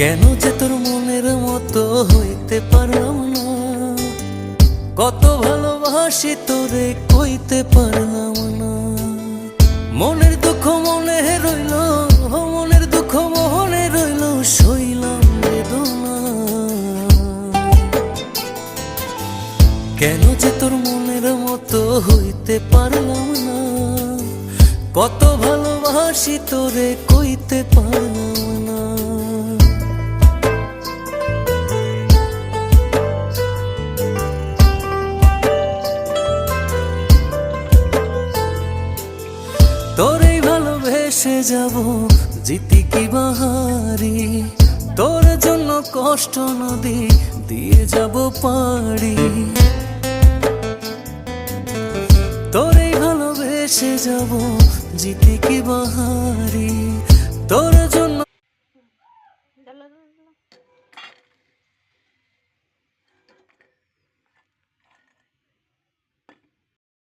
কেন যে তোর মনের মতো হইতে পারলাম না, কত ভালোবাসি তোরে কইতে পারলাম না। মনের দুঃখ মনে রইল, মনের দুঃখ মনে রইল, সইলাম বেদনা। কেন যে তোর মনের মতো হইতে পারলাম না, কত ভালোবাসি তোরে কইতে পারলাম না। তোরেই ভালোবেসে যাব জিতি কি বাহারি, তোর জন্য কষ্ট নদী দিয়ে যাব পাড়ি। তোরেই ভালোবেসে যাব জিতি কি বাহারি, তোর জন্য।